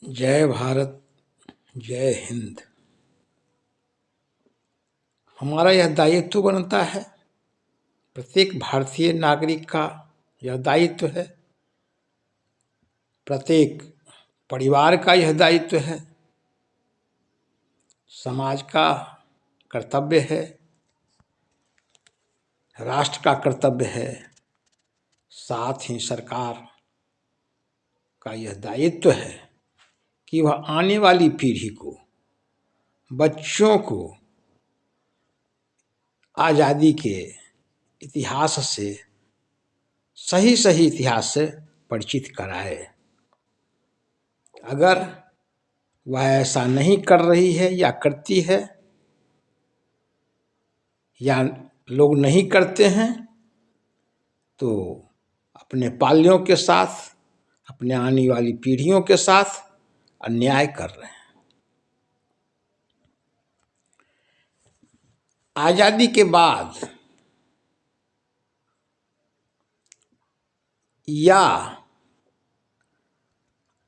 जय भारत, जय हिंद। हमारा यह दायित्व बनता है, प्रत्येक भारतीय नागरिक का यह दायित्व है, प्रत्येक परिवार का यह दायित्व है, समाज का कर्तव्य है, राष्ट्र का कर्तव्य है, साथ ही सरकार का यह दायित्व है कि वह आने वाली पीढ़ी को, बच्चों को आज़ादी के इतिहास से, सही सही इतिहास से परिचित कराए। अगर वह ऐसा नहीं कर रही है या करती है, या लोग नहीं करते हैं, तो अपने पालियों के साथ, अपने आने वाली पीढ़ियों के साथ अन्याय कर रहे हैं। आज़ादी के बाद या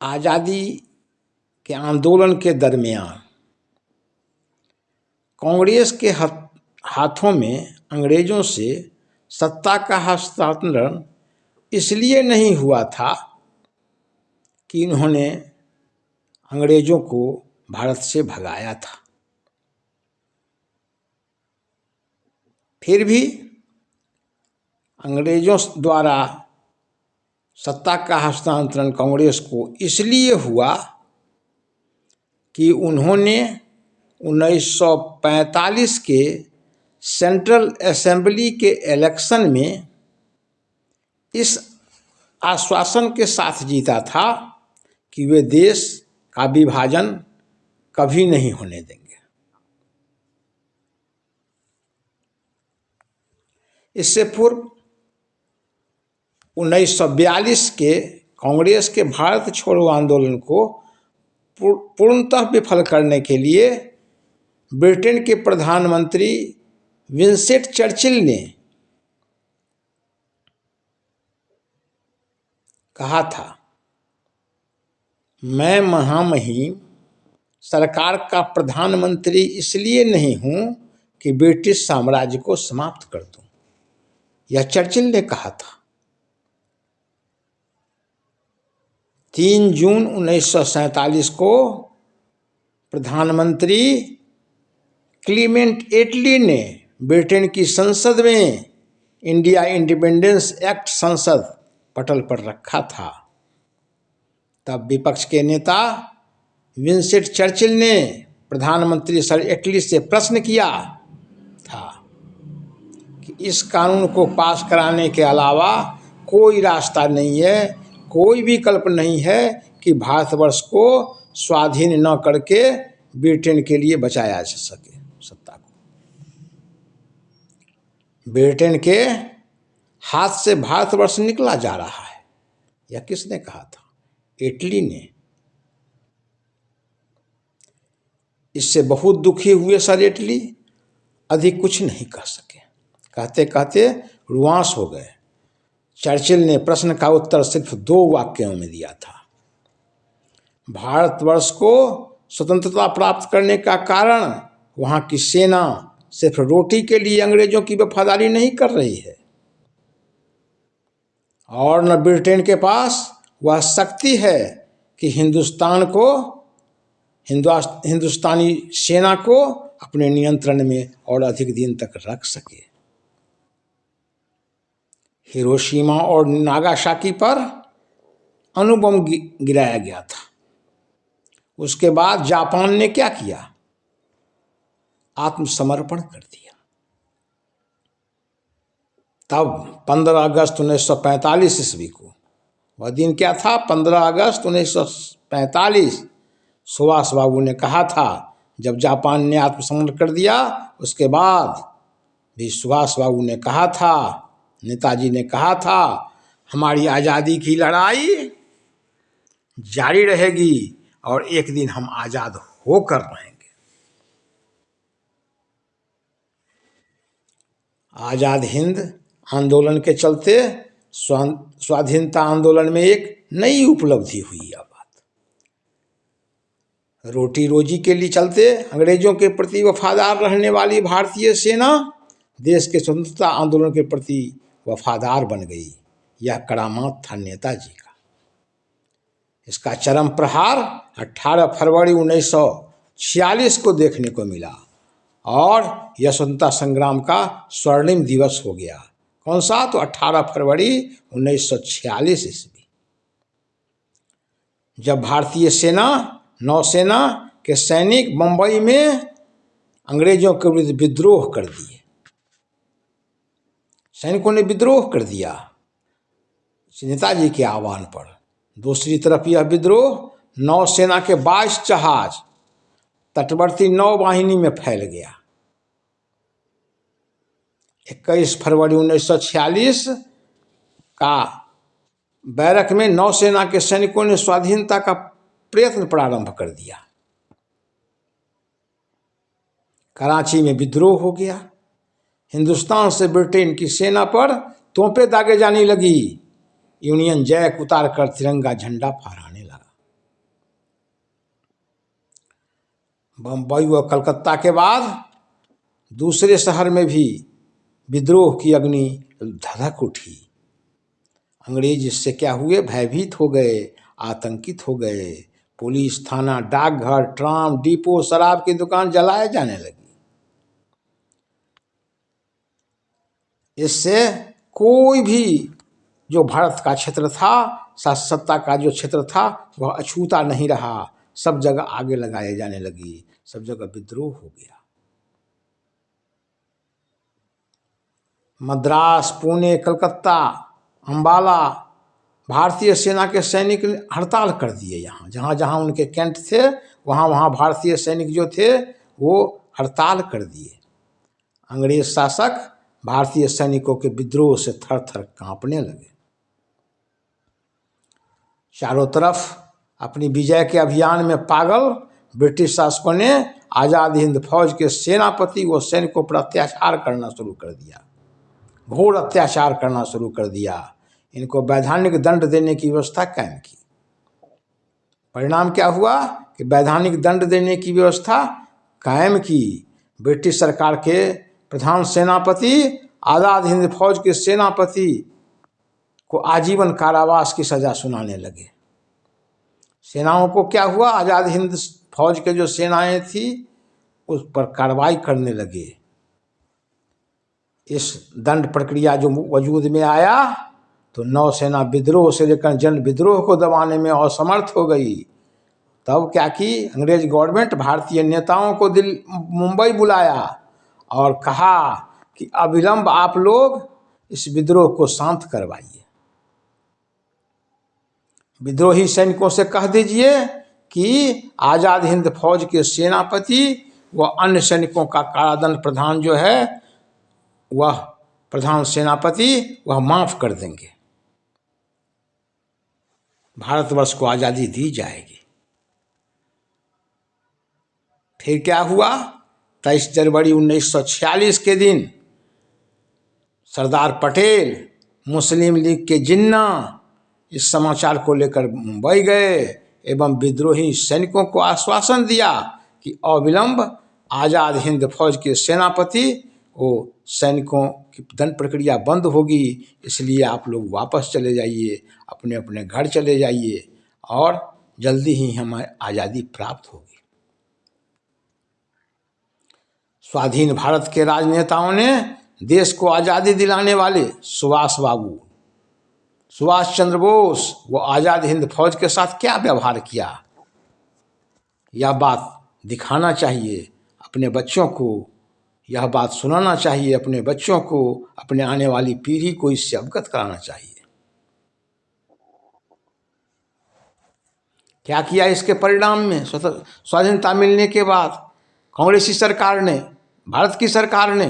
आज़ादी के आंदोलन के दरमियान कांग्रेस के हाथों में अंग्रेजों से सत्ता का हस्तांतरण इसलिए नहीं हुआ था कि इन्होंने अंग्रेजों को भारत से भगाया था। फिर भी अंग्रेजों द्वारा सत्ता का हस्तांतरण कांग्रेस को इसलिए हुआ कि उन्होंने 1945 के सेंट्रल असेंबली के इलेक्शन में इस आश्वासन के साथ जीता था कि वे देश का विभाजन कभी नहीं होने देंगे। इससे पूर्व 1942 के कांग्रेस के भारत छोड़ो आंदोलन को पूर्णतः विफल करने के लिए ब्रिटेन के प्रधानमंत्री विंस्टन चर्चिल ने कहा था, मैं महामहिम सरकार का प्रधानमंत्री इसलिए नहीं हूं कि ब्रिटिश साम्राज्य को समाप्त कर दूं। यह चर्चिल ने कहा था। 3 जून 1947 को प्रधानमंत्री क्लीमेंट एटली ने ब्रिटेन की संसद में इंडिया इंडिपेंडेंस एक्ट संसद पटल पर रखा था। तब विपक्ष के नेता विंस्टन चर्चिल ने प्रधानमंत्री सर एटली से प्रश्न किया था कि इस कानून को पास कराने के अलावा कोई रास्ता नहीं है, कोई विकल्प नहीं है कि भारतवर्ष को स्वाधीन न करके ब्रिटेन के लिए बचाया जा सके सत्ता को। ब्रिटेन के हाथ से भारतवर्ष निकला जा रहा है। यह किसने कहा था? एटली ने। इससे बहुत दुखी हुए सर एटली, अधिक कुछ नहीं कह सके। कहते कहते रुआंस हो गए। चर्चिल ने प्रश्न का उत्तर सिर्फ 2 वाक्यों में दिया था। भारतवर्ष को स्वतंत्रता प्राप्त करने का कारण वहाँ की सेना सिर्फ रोटी के लिए अंग्रेजों की वफादारी नहीं कर रही है, और न ब्रिटेन के पास वह शक्ति है कि हिंदुस्तानी सेना को अपने नियंत्रण में और अधिक दिन तक रख सके। हिरोशिमा और नागासाकी पर अणुबम गिराया गया था। उसके बाद जापान ने क्या किया? आत्मसमर्पण कर दिया। तब 15 अगस्त 1945 ईस्वी को, वह दिन क्या था? 15 अगस्त 1945। सुभाष बाबू ने कहा था, जब जापान ने आत्मसमर्पण कर दिया, उसके बाद भी सुभाष बाबू ने कहा था, नेताजी ने कहा था, हमारी आज़ादी की लड़ाई जारी रहेगी और एक दिन हम आज़ाद होकर रहेंगे। आज़ाद हिंद आंदोलन के चलते स्वाधीनता आंदोलन में एक नई उपलब्धि हुई। यह बात रोटी रोजी के लिए चलते अंग्रेजों के प्रति वफादार रहने वाली भारतीय सेना देश के स्वतंत्रता आंदोलन के प्रति वफादार बन गई। यह करामात था नेताजी का। इसका चरम प्रहार 18 फरवरी 1946 को देखने को मिला और यह स्वतंत्रता संग्राम का स्वर्णिम दिवस हो गया। कौन सा? तो 18 फरवरी 1946 ईस्वी, जब भारतीय सेना नौसेना के सैनिक मुंबई में अंग्रेजों के विरुद्ध विद्रोह कर दिए। सैनिकों ने विद्रोह कर दिया नेताजी के आह्वान पर। दूसरी तरफ यह विद्रोह नौसेना के 22 जहाज तटवर्ती नौवाहिनी में फैल गया। 21 फरवरी 1946 का बैरक में नौसेना के सैनिकों ने स्वाधीनता का प्रयत्न प्रारंभ कर दिया। कराची में विद्रोह हो गया। हिंदुस्तान से ब्रिटेन की सेना पर तोपें दागे जाने लगी। यूनियन जैक उतारकर तिरंगा झंडा फहराने लगा। बम्बई व कलकत्ता के बाद दूसरे शहर में भी विद्रोह की अग्नि धधक उठी। अंग्रेज इससे क्या हुए? भयभीत हो गए, आतंकित हो गए। पुलिस थाना, डाकघर, ट्राम डिपो, शराब की दुकान जलाए जाने लगी। इससे कोई भी जो भारत का क्षेत्र था, सत्ता का जो क्षेत्र था, वह अछूता नहीं रहा। सब जगह आगे लगाए जाने लगी, सब जगह विद्रोह हो गया। मद्रास, पुणे, कलकत्ता, अंबाला भारतीय सेना के सैनिक ने हड़ताल कर दिए। यहाँ जहाँ जहाँ उनके कैंट थे वहाँ वहाँ भारतीय सैनिक जो थे वो हड़ताल कर दिए। अंग्रेज शासक भारतीय सैनिकों के विद्रोह से थर थर कांपने लगे। चारों तरफ अपनी विजय के अभियान में पागल ब्रिटिश शासकों ने आज़ाद हिंद फौज के सेनापति व सैनिकों पर अत्याचार करना शुरू कर दिया, घोर अत्याचार करना शुरू कर दिया। इनको वैधानिक दंड देने की व्यवस्था कायम की। परिणाम क्या हुआ कि वैधानिक दंड देने की व्यवस्था कायम की। ब्रिटिश सरकार के प्रधान सेनापति आज़ाद हिंद फौज के सेनापति को आजीवन कारावास की सजा सुनाने लगे। सेनाओं को क्या हुआ? आज़ाद हिंद फौज के जो सेनाएं थी उस पर कार्रवाई करने लगे। इस दंड प्रक्रिया जो वजूद में आया तो नौसेना विद्रोह से लेकर जन विद्रोह को दबाने में असमर्थ हो गई। तब क्या की अंग्रेज गवर्नमेंट भारतीय नेताओं को मुंबई बुलाया और कहा कि अविलंब आप लोग इस विद्रोह को शांत करवाइए। विद्रोही सैनिकों से कह दीजिए कि आज़ाद हिंद फौज के सेनापति व अन्य सैनिकों का कारादंड प्रधान जो है वह प्रधान सेनापति वह माफ कर देंगे, भारतवर्ष को आज़ादी दी जाएगी। फिर क्या हुआ? 23 जनवरी 1946 के दिन सरदार पटेल मुस्लिम लीग के जिन्ना इस समाचार को लेकर मुंबई गए एवं विद्रोही सैनिकों को आश्वासन दिया कि अविलंब आज़ाद हिंद फौज के सेनापति वो सैनिकों की दंड प्रक्रिया बंद होगी, इसलिए आप लोग वापस चले जाइए, अपने अपने घर चले जाइए और जल्दी ही हमें आज़ादी प्राप्त होगी। स्वाधीन भारत के राजनेताओं ने देश को आज़ादी दिलाने वाले सुभाष चंद्र बोस वो आज़ाद हिंद फौज के साथ क्या व्यवहार किया, यह बात दिखाना चाहिए अपने बच्चों को, यह बात सुनाना चाहिए अपने बच्चों को, अपने आने वाली पीढ़ी को इससे अवगत कराना चाहिए। क्या किया इसके परिणाम में? स्वाधीनता मिलने के बाद कांग्रेसी सरकार ने, भारत की सरकार ने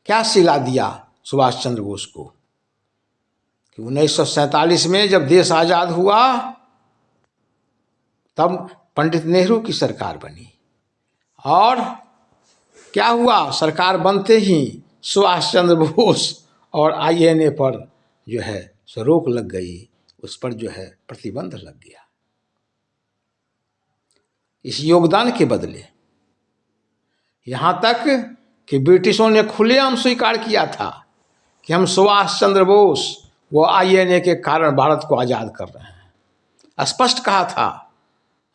क्या सिला दिया सुभाष चंद्र बोस को कि 1947 में जब देश आज़ाद हुआ तब पंडित नेहरू की सरकार बनी और क्या हुआ? सरकार बनते ही सुभाष चंद्र बोस और आईएनए पर जो है सो रोक लग गई, उस पर जो है प्रतिबंध लग गया। इस योगदान के बदले। यहाँ तक कि ब्रिटिशों ने खुलेआम स्वीकार किया था कि हम सुभाष चंद्र बोस वो आईएनए के कारण भारत को आज़ाद कर रहे हैं। स्पष्ट कहा था,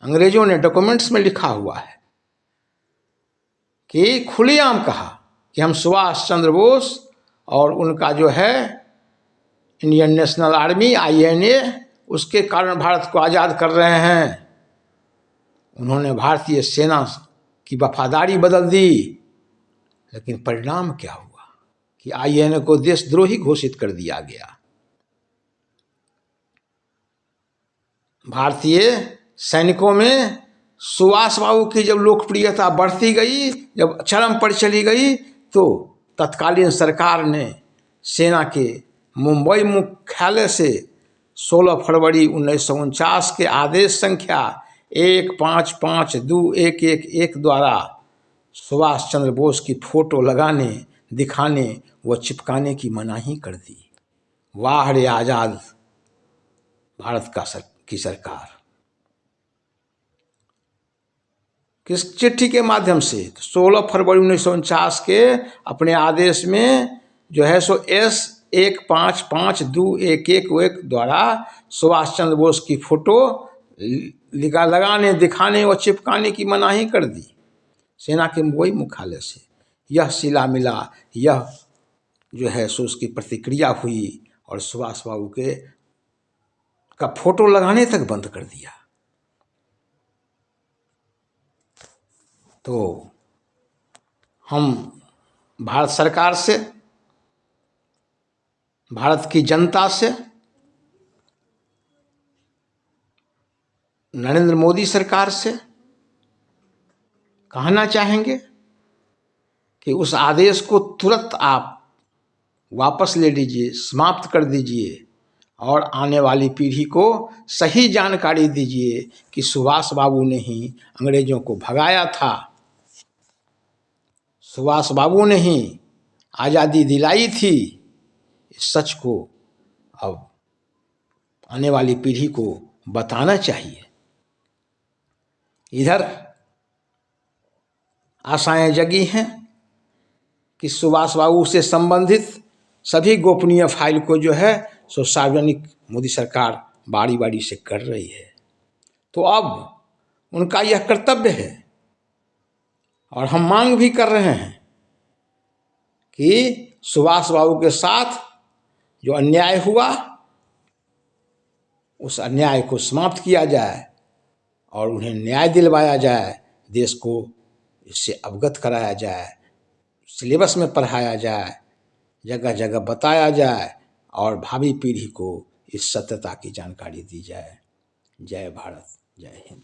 अंग्रेजों ने डॉक्यूमेंट्स में लिखा हुआ है कि खुलेआम कहा कि हम सुभाष चंद्र बोस और उनका जो है इंडियन नेशनल आर्मी आईएनए उसके कारण भारत को आज़ाद कर रहे हैं। उन्होंने भारतीय सेना की वफादारी बदल दी, लेकिन परिणाम क्या हुआ कि आईएनए को देशद्रोही घोषित कर दिया गया। भारतीय सैनिकों में सुभाष बाबू की जब लोकप्रियता बढ़ती गई, जब चरम पर चली गई, तो तत्कालीन सरकार ने सेना के मुंबई मुख्यालय से 16 फरवरी 1949 के आदेश संख्या 15521111 द्वारा सुभाष चंद्र बोस की फोटो लगाने, दिखाने व चिपकाने की मनाही कर दी। वाह रे आज़ाद भारत की सरकार। किस चिट्ठी के माध्यम से? 16 फरवरी 1949 के अपने आदेश में जो है सो S15521111 द्वारा सुभाष चंद्र बोस की फोटो लगाने, दिखाने व चिपकाने की मनाही कर दी सेना के मुंबई मुख्यालय से। यह सिला मिला, यह जो है सो उसकी प्रतिक्रिया हुई और सुभाष बाबू का फोटो लगाने तक बंद कर दिया। तो हम भारत सरकार से, भारत की जनता से, नरेंद्र मोदी सरकार से कहना चाहेंगे कि उस आदेश को तुरंत आप वापस ले लीजिए, समाप्त कर दीजिए और आने वाली पीढ़ी को सही जानकारी दीजिए कि सुभाष बाबू ने ही अंग्रेजों को भगाया था, सुभाष बाबू ने ही आज़ादी दिलाई थी। इस सच को अब आने वाली पीढ़ी को बताना चाहिए। इधर आशाएं जगी हैं कि सुभाष बाबू से संबंधित सभी गोपनीय फाइल को जो है सो सार्वजनिक मोदी सरकार बारी बारी से कर रही है। तो अब उनका यह कर्तव्य है और हम मांग भी कर रहे हैं कि सुभाष बाबू के साथ जो अन्याय हुआ उस अन्याय को समाप्त किया जाए और उन्हें न्याय दिलवाया जाए, देश को इससे अवगत कराया जाए, सिलेबस में पढ़ाया जाए, जगह जगह बताया जाए और भावी पीढ़ी को इस सत्यता की जानकारी दी जाए। जय भारत, जय हिंद।